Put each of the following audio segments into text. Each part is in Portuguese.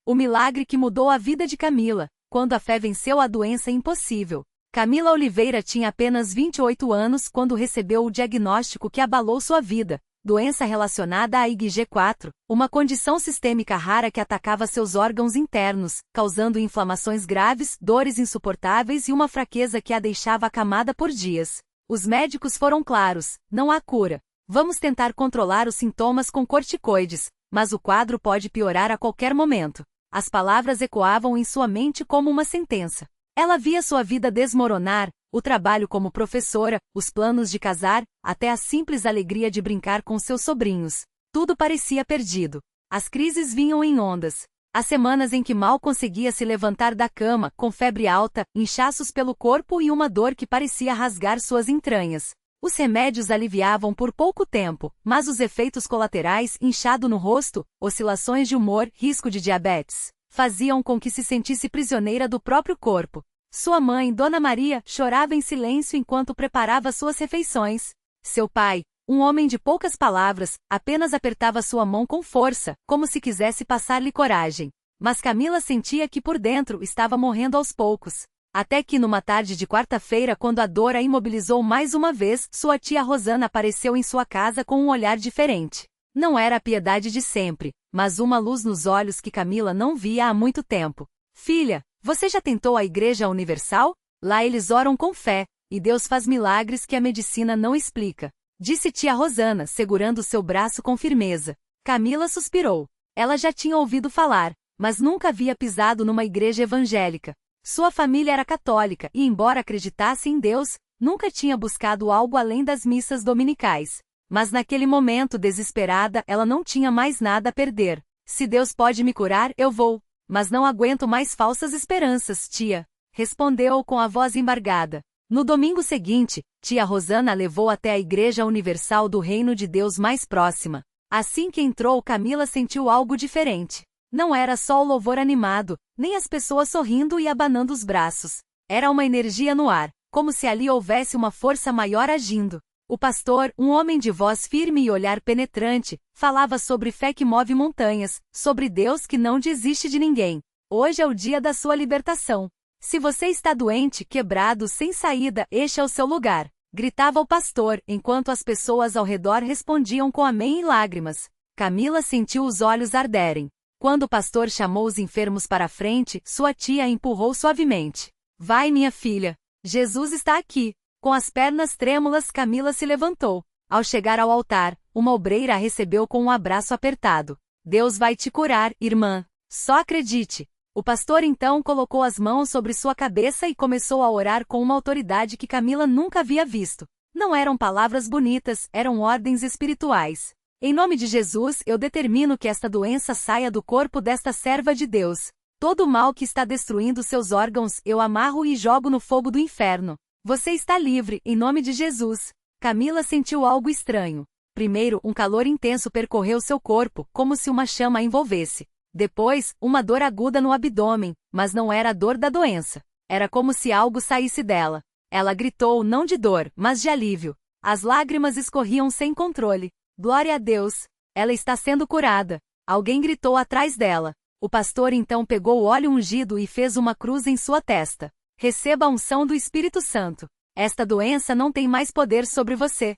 O milagre que mudou a vida de Camila, quando a fé venceu a doença impossível. Camila Oliveira tinha apenas 28 anos quando recebeu o diagnóstico que abalou sua vida, doença relacionada à IgG4, uma condição sistêmica rara que atacava seus órgãos internos, causando inflamações graves, dores insuportáveis e uma fraqueza que a deixava acamada por dias. Os médicos foram claros: não há cura. Vamos tentar controlar os sintomas com corticoides, mas o quadro pode piorar a qualquer momento. As palavras ecoavam em sua mente como uma sentença. Ela via sua vida desmoronar, o trabalho como professora, os planos de casar, até a simples alegria de brincar com seus sobrinhos. Tudo parecia perdido. As crises vinham em ondas. As semanas em que mal conseguia se levantar da cama, com febre alta, inchaços pelo corpo e uma dor que parecia rasgar suas entranhas. Os remédios aliviavam por pouco tempo, mas os efeitos colaterais, inchado no rosto, oscilações de humor, risco de diabetes, faziam com que se sentisse prisioneira do próprio corpo. Sua mãe, Dona Maria, chorava em silêncio enquanto preparava suas refeições. Seu pai, um homem de poucas palavras, apenas apertava sua mão com força, como se quisesse passar-lhe coragem. Mas Camila sentia que por dentro estava morrendo aos poucos. Até que numa tarde de quarta-feira, quando a dor a imobilizou mais uma vez, sua tia Rosana apareceu em sua casa com um olhar diferente. Não era a piedade de sempre, mas uma luz nos olhos que Camila não via há muito tempo. Filha, você já tentou a Igreja Universal? Lá eles oram com fé, e Deus faz milagres que a medicina não explica, disse tia Rosana, segurando seu braço com firmeza. Camila suspirou. Ela já tinha ouvido falar, mas nunca havia pisado numa igreja evangélica. Sua família era católica e, embora acreditasse em Deus, nunca tinha buscado algo além das missas dominicais. Mas naquele momento, desesperada, ela não tinha mais nada a perder. Se Deus pode me curar, eu vou. Mas não aguento mais falsas esperanças, tia, respondeu com a voz embargada. No domingo seguinte, tia Rosana a levou até a Igreja Universal do Reino de Deus mais próxima. Assim que entrou, Camila sentiu algo diferente. Não era só o louvor animado, nem as pessoas sorrindo e abanando os braços. Era uma energia no ar, como se ali houvesse uma força maior agindo. O pastor, um homem de voz firme e olhar penetrante, falava sobre fé que move montanhas, sobre Deus que não desiste de ninguém. Hoje é o dia da sua libertação. Se você está doente, quebrado, sem saída, este é o seu lugar, gritava o pastor, enquanto as pessoas ao redor respondiam com amém e lágrimas. Camila sentiu os olhos arderem. Quando o pastor chamou os enfermos para a frente, sua tia a empurrou suavemente. Vai, minha filha. Jesus está aqui. Com as pernas trêmulas, Camila se levantou. Ao chegar ao altar, uma obreira a recebeu com um abraço apertado. Deus vai te curar, irmã. Só acredite. O pastor então colocou as mãos sobre sua cabeça e começou a orar com uma autoridade que Camila nunca havia visto. Não eram palavras bonitas, eram ordens espirituais. Em nome de Jesus, eu determino que esta doença saia do corpo desta serva de Deus. Todo o mal que está destruindo seus órgãos, eu amarro e jogo no fogo do inferno. Você está livre, em nome de Jesus. Camila sentiu algo estranho. Primeiro, um calor intenso percorreu seu corpo, como se uma chama a envolvesse. Depois, uma dor aguda no abdômen, mas não era a dor da doença. Era como se algo saísse dela. Ela gritou não de dor, mas de alívio. As lágrimas escorriam sem controle. Glória a Deus! Ela está sendo curada. Alguém gritou atrás dela. O pastor então pegou o óleo ungido e fez uma cruz em sua testa. Receba a unção do Espírito Santo. Esta doença não tem mais poder sobre você.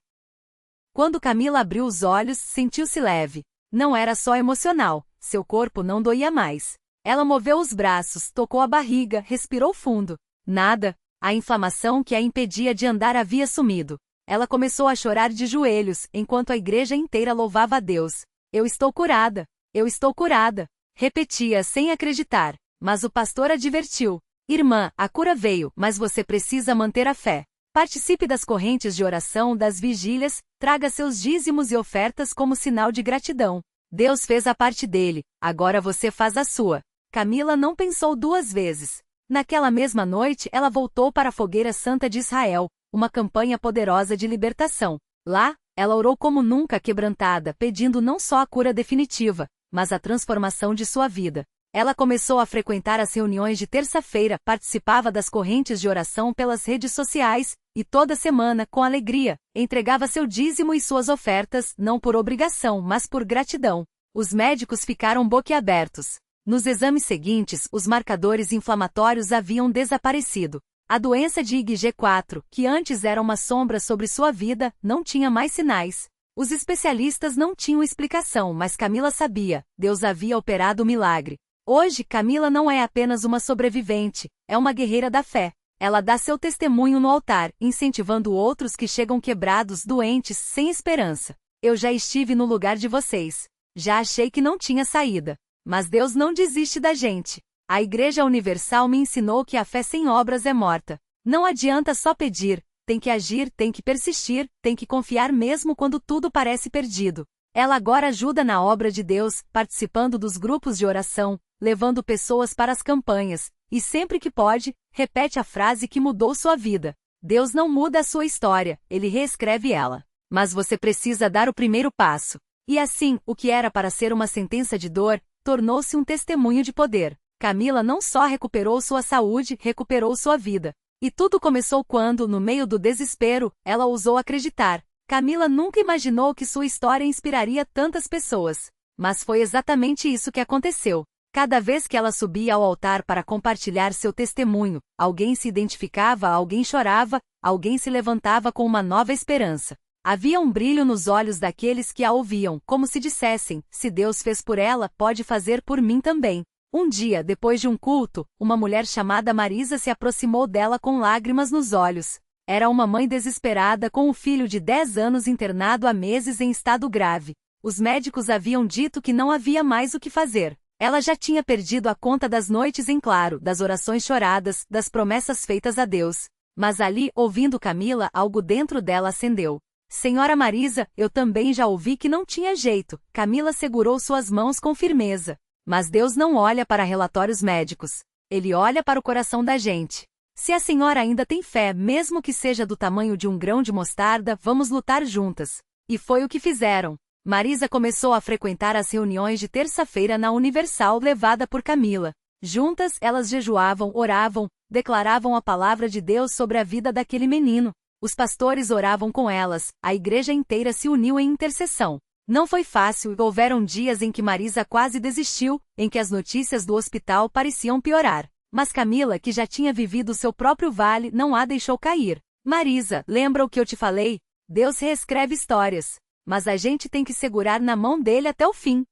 Quando Camila abriu os olhos, sentiu-se leve. Não era só emocional, seu corpo não doía mais. Ela moveu os braços, tocou a barriga, respirou fundo. Nada. A inflamação que a impedia de andar havia sumido. Ela começou a chorar de joelhos, enquanto a igreja inteira louvava a Deus. Eu estou curada. Eu estou curada. Repetia sem acreditar. Mas o pastor advertiu. Irmã, a cura veio, mas você precisa manter a fé. Participe das correntes de oração, das vigílias, traga seus dízimos e ofertas como sinal de gratidão. Deus fez a parte dele, agora você faz a sua. Camila não pensou duas vezes. Naquela mesma noite, ela voltou para a Fogueira Santa de Israel, uma campanha poderosa de libertação. Lá, ela orou como nunca quebrantada, pedindo não só a cura definitiva, mas a transformação de sua vida. Ela começou a frequentar as reuniões de terça-feira, participava das correntes de oração pelas redes sociais, e toda semana, com alegria, entregava seu dízimo e suas ofertas, não por obrigação, mas por gratidão. Os médicos ficaram boquiabertos. Nos exames seguintes, os marcadores inflamatórios haviam desaparecido. A doença de IgG4, que antes era uma sombra sobre sua vida, não tinha mais sinais. Os especialistas não tinham explicação, mas Camila sabia, Deus havia operado o milagre. Hoje, Camila não é apenas uma sobrevivente, é uma guerreira da fé. Ela dá seu testemunho no altar, incentivando outros que chegam quebrados, doentes, sem esperança. Eu já estive no lugar de vocês. Já achei que não tinha saída. Mas Deus não desiste da gente. A Igreja Universal me ensinou que a fé sem obras é morta. Não adianta só pedir, tem que agir, tem que persistir, tem que confiar mesmo quando tudo parece perdido. Ela agora ajuda na obra de Deus, participando dos grupos de oração, levando pessoas para as campanhas, e sempre que pode, repete a frase que mudou sua vida. Deus não muda a sua história, Ele reescreve ela. Mas você precisa dar o primeiro passo. E assim, o que era para ser uma sentença de dor, tornou-se um testemunho de poder. Camila não só recuperou sua saúde, recuperou sua vida. E tudo começou quando, no meio do desespero, ela ousou acreditar. Camila nunca imaginou que sua história inspiraria tantas pessoas. Mas foi exatamente isso que aconteceu. Cada vez que ela subia ao altar para compartilhar seu testemunho, alguém se identificava, alguém chorava, alguém se levantava com uma nova esperança. Havia um brilho nos olhos daqueles que a ouviam, como se dissessem, se Deus fez por ela, pode fazer por mim também. Um dia, depois de um culto, uma mulher chamada Marisa se aproximou dela com lágrimas nos olhos. Era uma mãe desesperada com um filho de 10 anos internado há meses em estado grave. Os médicos haviam dito que não havia mais o que fazer. Ela já tinha perdido a conta das noites em claro, das orações choradas, das promessas feitas a Deus. Mas ali, ouvindo Camila, algo dentro dela acendeu. Senhora Marisa, eu também já ouvi que não tinha jeito. Camila segurou suas mãos com firmeza. Mas Deus não olha para relatórios médicos. Ele olha para o coração da gente. Se a senhora ainda tem fé, mesmo que seja do tamanho de um grão de mostarda, vamos lutar juntas. E foi o que fizeram. Marisa começou a frequentar as reuniões de terça-feira na Universal levada por Camila. Juntas, elas jejuavam, oravam, declaravam a palavra de Deus sobre a vida daquele menino. Os pastores oravam com elas, a igreja inteira se uniu em intercessão. Não foi fácil, houveram dias em que Marisa quase desistiu, em que as notícias do hospital pareciam piorar. Mas Camila, que já tinha vivido seu próprio vale, não a deixou cair. Marisa, lembra o que eu te falei? Deus reescreve histórias. Mas a gente tem que segurar na mão dele até o fim.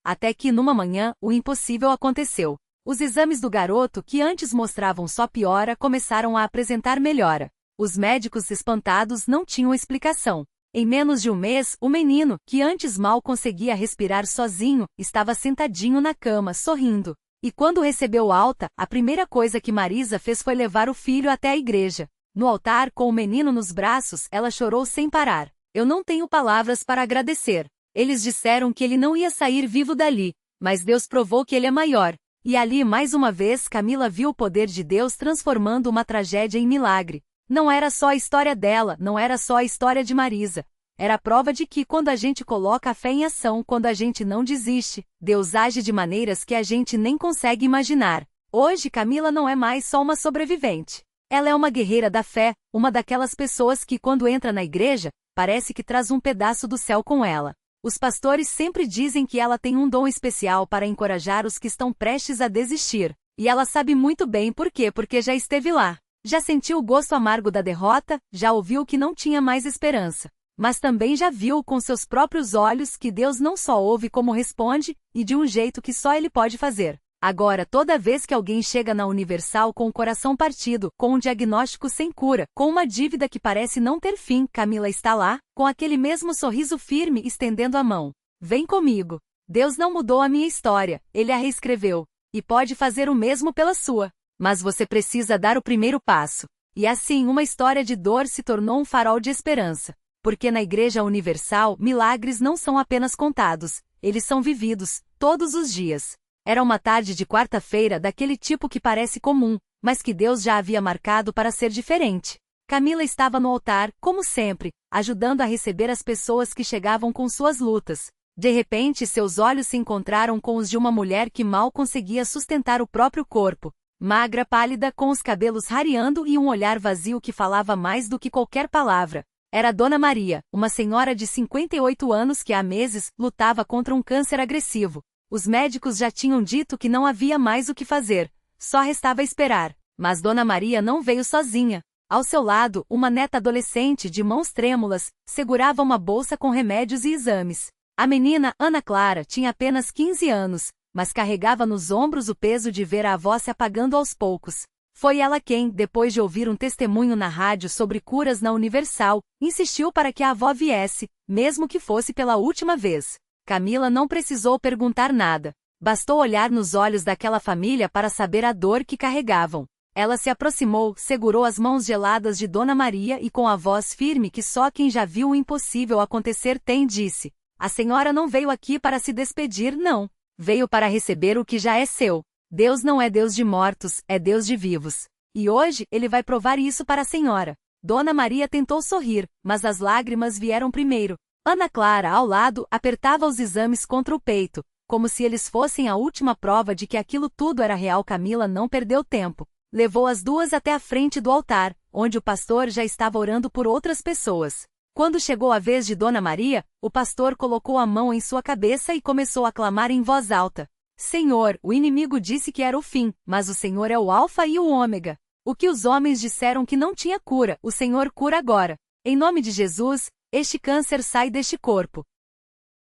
Até que, numa manhã, o impossível aconteceu. Os exames do garoto, que antes mostravam só piora, começaram a apresentar melhora. Os médicos espantados não tinham explicação. Em menos de um mês, o menino, que antes mal conseguia respirar sozinho, estava sentadinho na cama, sorrindo. E quando recebeu alta, a primeira coisa que Marisa fez foi levar o filho até a igreja. No altar, com o menino nos braços, ela chorou sem parar. Eu não tenho palavras para agradecer. Eles disseram que ele não ia sair vivo dali, mas Deus provou que ele é maior. E ali, mais uma vez, Camila viu o poder de Deus transformando uma tragédia em milagre. Não era só a história dela, não era só a história de Marisa. Era a prova de que quando a gente coloca a fé em ação, quando a gente não desiste, Deus age de maneiras que a gente nem consegue imaginar. Hoje Camila não é mais só uma sobrevivente. Ela é uma guerreira da fé, uma daquelas pessoas que quando entra na igreja, parece que traz um pedaço do céu com ela. Os pastores sempre dizem que ela tem um dom especial para encorajar os que estão prestes a desistir. E ela sabe muito bem por quê, porque já esteve lá. Já sentiu o gosto amargo da derrota, já ouviu que não tinha mais esperança. Mas também já viu com seus próprios olhos que Deus não só ouve como responde, e de um jeito que só Ele pode fazer. Agora, toda vez que alguém chega na Universal com o coração partido, com um diagnóstico sem cura, com uma dívida que parece não ter fim, Camila está lá, com aquele mesmo sorriso firme estendendo a mão. Vem comigo. Deus não mudou a minha história, Ele a reescreveu. E pode fazer o mesmo pela sua. Mas você precisa dar o primeiro passo. E assim, uma história de dor se tornou um farol de esperança. Porque na Igreja Universal, milagres não são apenas contados, eles são vividos, todos os dias. Era uma tarde de quarta-feira daquele tipo que parece comum, mas que Deus já havia marcado para ser diferente. Camila estava no altar, como sempre, ajudando a receber as pessoas que chegavam com suas lutas. De repente, seus olhos se encontraram com os de uma mulher que mal conseguia sustentar o próprio corpo. Magra, pálida, com os cabelos rareando e um olhar vazio que falava mais do que qualquer palavra. Era Dona Maria, uma senhora de 58 anos que há meses lutava contra um câncer agressivo. Os médicos já tinham dito que não havia mais o que fazer, só restava esperar. Mas Dona Maria não veio sozinha. Ao seu lado, uma neta adolescente de mãos trêmulas, segurava uma bolsa com remédios e exames. A menina, Ana Clara, tinha apenas 15 anos, mas carregava nos ombros o peso de ver a avó se apagando aos poucos. Foi ela quem, depois de ouvir um testemunho na rádio sobre curas na Universal, insistiu para que a avó viesse, mesmo que fosse pela última vez. Camila não precisou perguntar nada. Bastou olhar nos olhos daquela família para saber a dor que carregavam. Ela se aproximou, segurou as mãos geladas de Dona Maria e com a voz firme que só quem já viu o impossível acontecer tem, disse: "A senhora não veio aqui para se despedir, não. Veio para receber o que já é seu. Deus não é Deus de mortos, é Deus de vivos. E hoje, Ele vai provar isso para a senhora." Dona Maria tentou sorrir, mas as lágrimas vieram primeiro. Ana Clara, ao lado, apertava os exames contra o peito, como se eles fossem a última prova de que aquilo tudo era real. Camila não perdeu tempo. Levou as duas até a frente do altar, onde o pastor já estava orando por outras pessoas. Quando chegou a vez de Dona Maria, o pastor colocou a mão em sua cabeça e começou a clamar em voz alta: "Senhor, o inimigo disse que era o fim, mas o Senhor é o Alfa e o Ômega. O que os homens disseram que não tinha cura, o Senhor cura agora. Em nome de Jesus, este câncer sai deste corpo."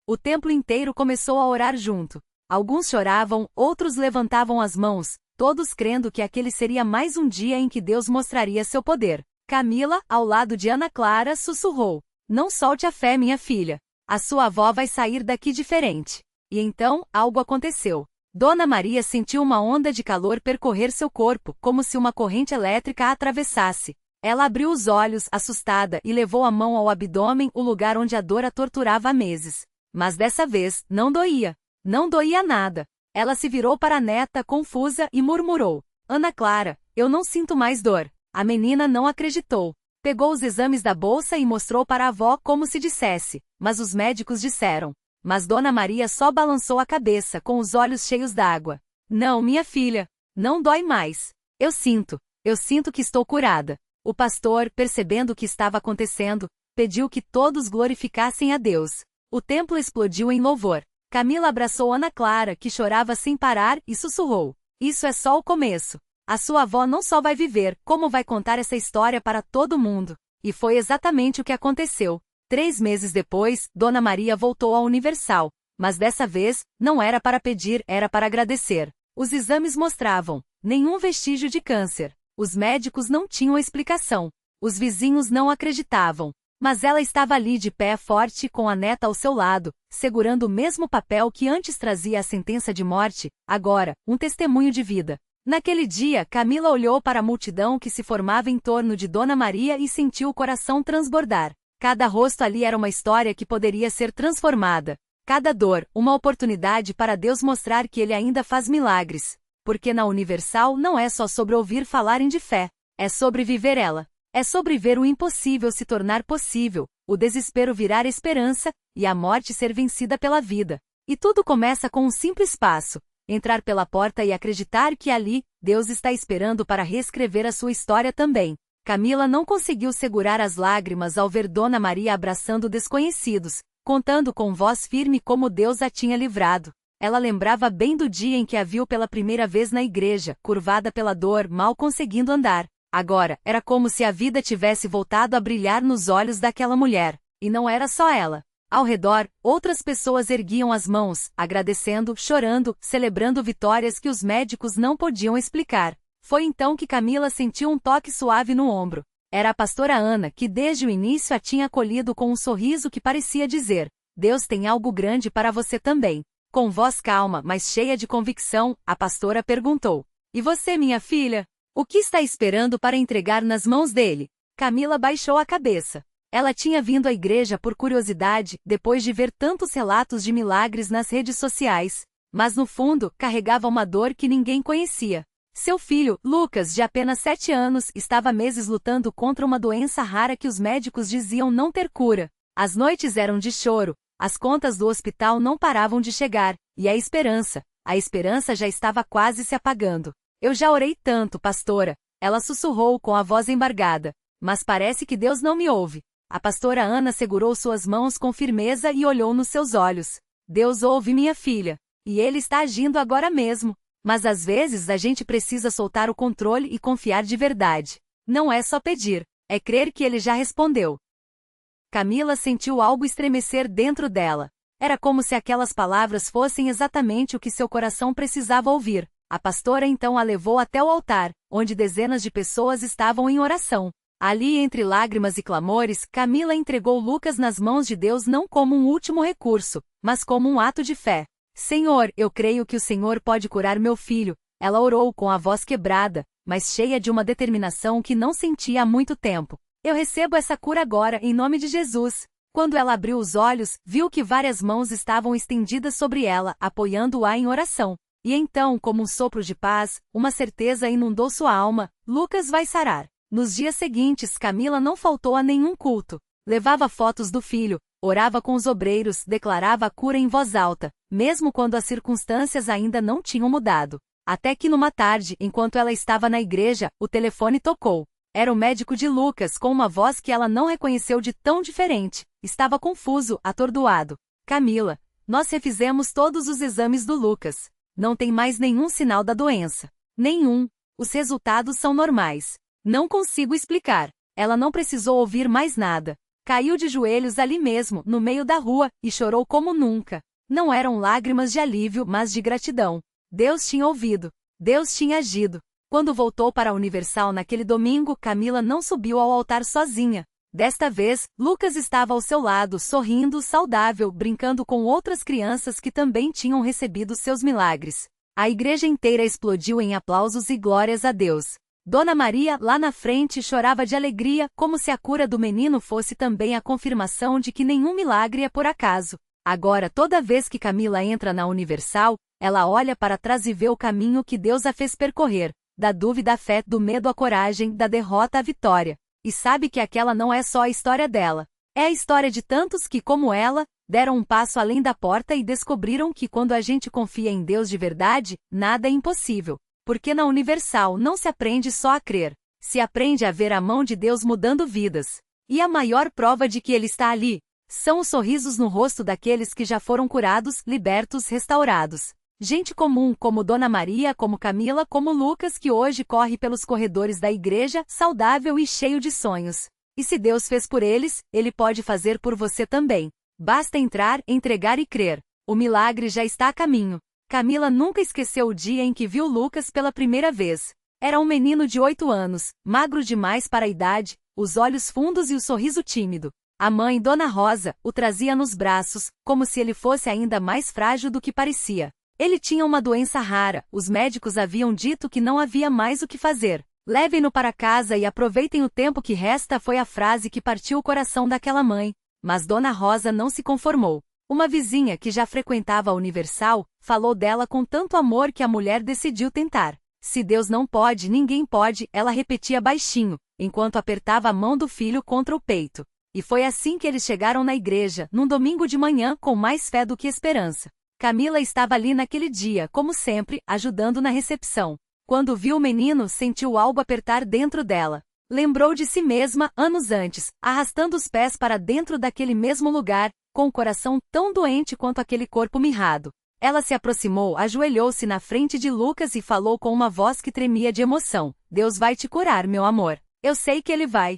O templo inteiro começou a orar junto. Alguns choravam, outros levantavam as mãos, todos crendo que aquele seria mais um dia em que Deus mostraria seu poder. Camila, ao lado de Ana Clara, sussurrou: "Não solte a fé, minha filha. A sua avó vai sair daqui diferente." E então, algo aconteceu. Dona Maria sentiu uma onda de calor percorrer seu corpo, como se uma corrente elétrica a atravessasse. Ela abriu os olhos, assustada, e levou a mão ao abdômen, o lugar onde a dor a torturava há meses. Mas dessa vez, não doía. Não doía nada. Ela se virou para a neta, confusa, e murmurou: "Ana Clara, eu não sinto mais dor." A menina não acreditou. Pegou os exames da bolsa e mostrou para a avó como se dissesse: "Mas os médicos disseram." Mas Dona Maria só balançou a cabeça, com os olhos cheios d'água. "Não, minha filha. Não dói mais. Eu sinto que estou curada." O pastor, percebendo o que estava acontecendo, pediu que todos glorificassem a Deus. O templo explodiu em louvor. Camila abraçou Ana Clara, que chorava sem parar, e sussurrou: "Isso é só o começo. A sua avó não só vai viver, como vai contar essa história para todo mundo." E foi exatamente o que aconteceu. 3 meses depois, Dona Maria voltou à Universal. Mas dessa vez, não era para pedir, era para agradecer. Os exames mostravam nenhum vestígio de câncer. Os médicos não tinham explicação. Os vizinhos não acreditavam. Mas ela estava ali de pé forte, com a neta ao seu lado, segurando o mesmo papel que antes trazia a sentença de morte, agora, um testemunho de vida. Naquele dia, Camila olhou para a multidão que se formava em torno de Dona Maria e sentiu o coração transbordar. Cada rosto ali era uma história que poderia ser transformada. Cada dor, uma oportunidade para Deus mostrar que Ele ainda faz milagres. Porque na Universal não é só sobre ouvir falarem de fé, é sobre viver ela. É sobre ver o impossível se tornar possível, o desespero virar esperança, e a morte ser vencida pela vida. E tudo começa com um simples passo: entrar pela porta e acreditar que ali, Deus está esperando para reescrever a sua história também. Camila não conseguiu segurar as lágrimas ao ver Dona Maria abraçando desconhecidos, contando com voz firme como Deus a tinha livrado. Ela lembrava bem do dia em que a viu pela primeira vez na igreja, curvada pela dor, mal conseguindo andar. Agora, era como se a vida tivesse voltado a brilhar nos olhos daquela mulher. E não era só ela. Ao redor, outras pessoas erguiam as mãos, agradecendo, chorando, celebrando vitórias que os médicos não podiam explicar. Foi então que Camila sentiu um toque suave no ombro. Era a pastora Ana, que desde o início a tinha acolhido com um sorriso que parecia dizer: "Deus tem algo grande para você também." Com voz calma, mas cheia de convicção, a pastora perguntou: "E você, minha filha? O que está esperando para entregar nas mãos dele?" Camila baixou a cabeça. Ela tinha vindo à igreja por curiosidade, depois de ver tantos relatos de milagres nas redes sociais. Mas no fundo, carregava uma dor que ninguém conhecia. Seu filho, Lucas, de apenas 7 anos, estava há meses lutando contra uma doença rara que os médicos diziam não ter cura. As noites eram de choro, as contas do hospital não paravam de chegar, e a esperança já estava quase se apagando. "Eu já orei tanto, pastora," ela sussurrou com a voz embargada. "Mas parece que Deus não me ouve." A pastora Ana segurou suas mãos com firmeza e olhou nos seus olhos. "Deus ouve, minha filha. e Ele está agindo agora mesmo. Mas às vezes a gente precisa soltar o controle e confiar de verdade. Não é só pedir, é crer que Ele já respondeu. Camila sentiu algo estremecer dentro dela. Era como se aquelas palavras fossem exatamente o que seu coração precisava ouvir. A pastora então a levou até o altar, onde dezenas de pessoas estavam em oração. Ali, entre lágrimas e clamores, Camila entregou Lucas nas mãos de Deus não como um último recurso, mas como um ato de fé. Senhor, eu creio que o Senhor pode curar meu filho. Ela orou com a voz quebrada, mas cheia de uma determinação que não sentia há muito tempo. Eu recebo essa cura agora, em nome de Jesus. Quando ela abriu os olhos, viu que várias mãos estavam estendidas sobre ela, apoiando-a em oração. E então, como um sopro de paz, uma certeza inundou sua alma: Lucas vai sarar. Nos dias seguintes, Camila não faltou a nenhum culto. Levava fotos do filho, orava com os obreiros, declarava a cura em voz alta, mesmo quando as circunstâncias ainda não tinham mudado. Até que numa tarde, enquanto ela estava na igreja, o telefone tocou. Era o médico de Lucas, com uma voz que ela não reconheceu de tão diferente. Estava confuso, atordoado. Camila, nós refizemos todos os exames do Lucas. Não tem mais nenhum sinal da doença. Nenhum. Os resultados são normais. Não consigo explicar. Ela não precisou ouvir mais nada. Caiu de joelhos ali mesmo, no meio da rua, e chorou como nunca. Não eram lágrimas de alívio, mas de gratidão. Deus tinha ouvido. Deus tinha agido. Quando voltou para a Universal naquele domingo, Camila não subiu ao altar sozinha. Desta vez, Lucas estava ao seu lado, sorrindo, saudável, brincando com outras crianças que também tinham recebido seus milagres. A igreja inteira explodiu em aplausos e glórias a Deus. Dona Maria, lá na frente, chorava de alegria, como se a cura do menino fosse também a confirmação de que nenhum milagre é por acaso. Agora, toda vez que Camila entra na Universal, ela olha para trás e vê o caminho que Deus a fez percorrer, da dúvida à fé, do medo à coragem, da derrota à vitória. E sabe que aquela não é só a história dela. É a história de tantos que, como ela, deram um passo além da porta e descobriram que quando a gente confia em Deus de verdade, nada é impossível. Porque na Universal não se aprende só a crer, se aprende a ver a mão de Deus mudando vidas. E a maior prova de que Ele está ali são os sorrisos no rosto daqueles que já foram curados, libertos, restaurados. Gente comum como Dona Maria, como Camila, como Lucas, que hoje corre pelos corredores da igreja, saudável e cheio de sonhos. E se Deus fez por eles, Ele pode fazer por você também. Basta entrar, entregar e crer. O milagre já está a caminho. Camila nunca esqueceu o dia em que viu Lucas pela primeira vez. Era um menino de 8 anos, magro demais para a idade, os olhos fundos e o sorriso tímido. A mãe, Dona Rosa, o trazia nos braços, como se ele fosse ainda mais frágil do que parecia. Ele tinha uma doença rara, os médicos haviam dito que não havia mais o que fazer. Levem-no para casa e aproveitem o tempo que resta, foi a frase que partiu o coração daquela mãe. Mas Dona Rosa não se conformou. Uma vizinha que já frequentava a Universal, falou dela com tanto amor que a mulher decidiu tentar. Se Deus não pode, ninguém pode, ela repetia baixinho, enquanto apertava a mão do filho contra o peito. E foi assim que eles chegaram na igreja, num domingo de manhã, com mais fé do que esperança. Camila estava ali naquele dia, como sempre, ajudando na recepção. Quando viu o menino, sentiu algo apertar dentro dela. Lembrou de si mesma, anos antes, arrastando os pés para dentro daquele mesmo lugar, com o coração tão doente quanto aquele corpo mirrado. Ela se aproximou, ajoelhou-se na frente de Lucas e falou com uma voz que tremia de emoção: Deus vai te curar, meu amor. Eu sei que Ele vai.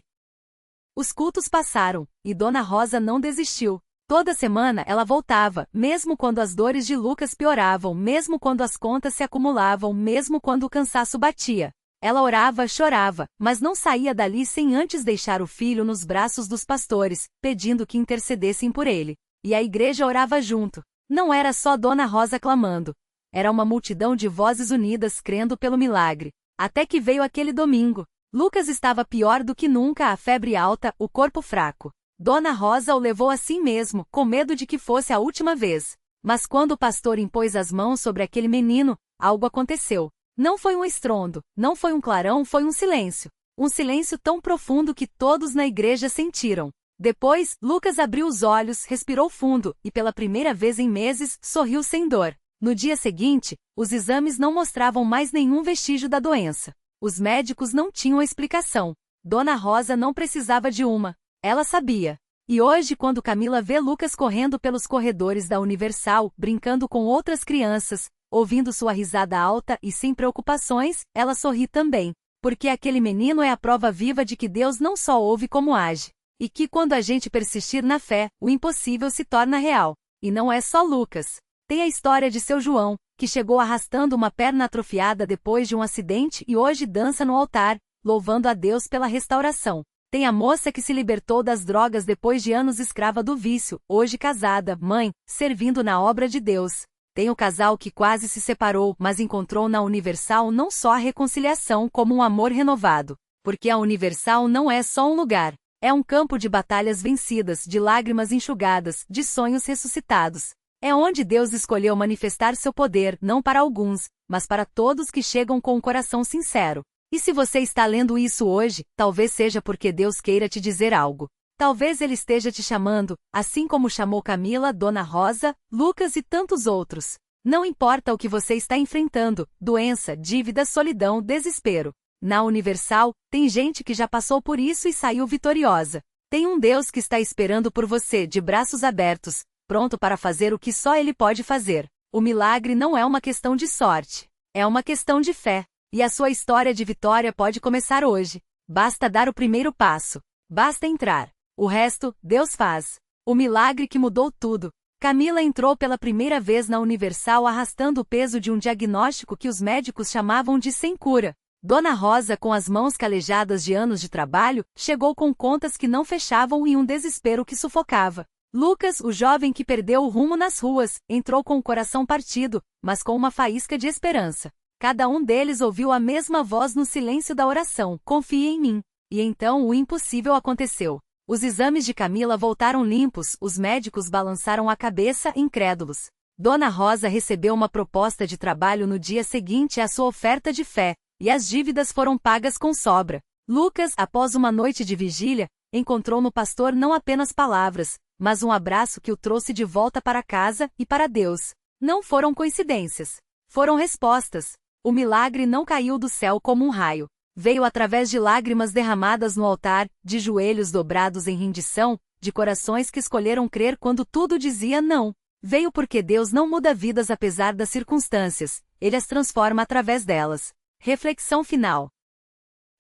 Os cultos passaram, e Dona Rosa não desistiu. Toda semana ela voltava, mesmo quando as dores de Lucas pioravam, mesmo quando as contas se acumulavam, mesmo quando o cansaço batia. Ela orava, chorava, mas não saía dali sem antes deixar o filho nos braços dos pastores, pedindo que intercedessem por ele. E a igreja orava junto. Não era só Dona Rosa clamando. Era uma multidão de vozes unidas crendo pelo milagre. Até que veio aquele domingo. Lucas estava pior do que nunca, a febre alta, o corpo fraco. Dona Rosa o levou assim mesmo, com medo de que fosse a última vez. Mas quando o pastor impôs as mãos sobre aquele menino, algo aconteceu. Não foi um estrondo, não foi um clarão, foi um silêncio. Um silêncio tão profundo que todos na igreja sentiram. Depois, Lucas abriu os olhos, respirou fundo, e pela primeira vez em meses, sorriu sem dor. No dia seguinte, os exames não mostravam mais nenhum vestígio da doença. Os médicos não tinham explicação. Dona Rosa não precisava de uma. Ela sabia. E hoje, quando Camila vê Lucas correndo pelos corredores da Universal, brincando com outras crianças, ouvindo sua risada alta e sem preocupações, ela sorri também. Porque aquele menino é a prova viva de que Deus não só ouve como age. E que quando a gente persistir na fé, o impossível se torna real. E não é só Lucas. Tem a história de seu João, que chegou arrastando uma perna atrofiada depois de um acidente e hoje dança no altar, louvando a Deus pela restauração. Tem a moça que se libertou das drogas depois de anos escrava do vício, hoje casada, mãe, servindo na obra de Deus. Tem o casal que quase se separou, mas encontrou na Universal não só a reconciliação como um amor renovado. Porque a Universal não é só um lugar. É um campo de batalhas vencidas, de lágrimas enxugadas, de sonhos ressuscitados. É onde Deus escolheu manifestar seu poder, não para alguns, mas para todos que chegam com um coração sincero. E se você está lendo isso hoje, talvez seja porque Deus queira te dizer algo. Talvez Ele esteja te chamando, assim como chamou Camila, Dona Rosa, Lucas e tantos outros. Não importa o que você está enfrentando, doença, dívida, solidão, desespero. Na Universal, tem gente que já passou por isso e saiu vitoriosa. Tem um Deus que está esperando por você, de braços abertos, pronto para fazer o que só Ele pode fazer. O milagre não é uma questão de sorte. É uma questão de fé. E a sua história de vitória pode começar hoje. Basta dar o primeiro passo. Basta entrar. O resto, Deus faz. O milagre que mudou tudo. Camila entrou pela primeira vez na Universal arrastando o peso de um diagnóstico que os médicos chamavam de sem cura. Dona Rosa, com as mãos calejadas de anos de trabalho, chegou com contas que não fechavam e um desespero que sufocava. Lucas, o jovem que perdeu o rumo nas ruas, entrou com o coração partido, mas com uma faísca de esperança. Cada um deles ouviu a mesma voz no silêncio da oração: confie em mim. E então o impossível aconteceu. Os exames de Camila voltaram limpos, os médicos balançaram a cabeça, incrédulos. Dona Rosa recebeu uma proposta de trabalho no dia seguinte à sua oferta de fé, e as dívidas foram pagas com sobra. Lucas, após uma noite de vigília, encontrou no pastor não apenas palavras, mas um abraço que o trouxe de volta para casa e para Deus. Não foram coincidências. Foram respostas. O milagre não caiu do céu como um raio. Veio através de lágrimas derramadas no altar, de joelhos dobrados em rendição, de corações que escolheram crer quando tudo dizia não. Veio porque Deus não muda vidas apesar das circunstâncias, Ele as transforma através delas. Reflexão final.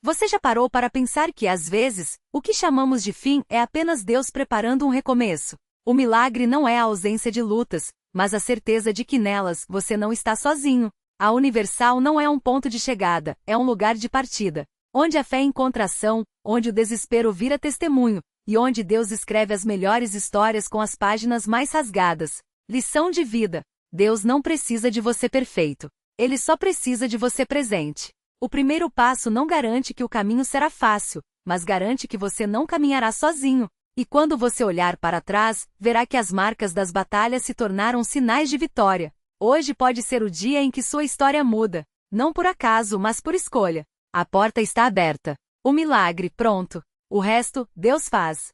Você já parou para pensar que, às vezes, o que chamamos de fim é apenas Deus preparando um recomeço? O milagre não é a ausência de lutas, mas a certeza de que nelas você não está sozinho. A Universal não é um ponto de chegada, é um lugar de partida. Onde a fé encontra ação, onde o desespero vira testemunho, e onde Deus escreve as melhores histórias com as páginas mais rasgadas. Lição de vida. Deus não precisa de você perfeito. Ele só precisa de você presente. O primeiro passo não garante que o caminho será fácil, mas garante que você não caminhará sozinho. E quando você olhar para trás, verá que as marcas das batalhas se tornaram sinais de vitória. Hoje pode ser o dia em que sua história muda. Não por acaso, mas por escolha. A porta está aberta. O milagre, pronto. O resto, Deus faz.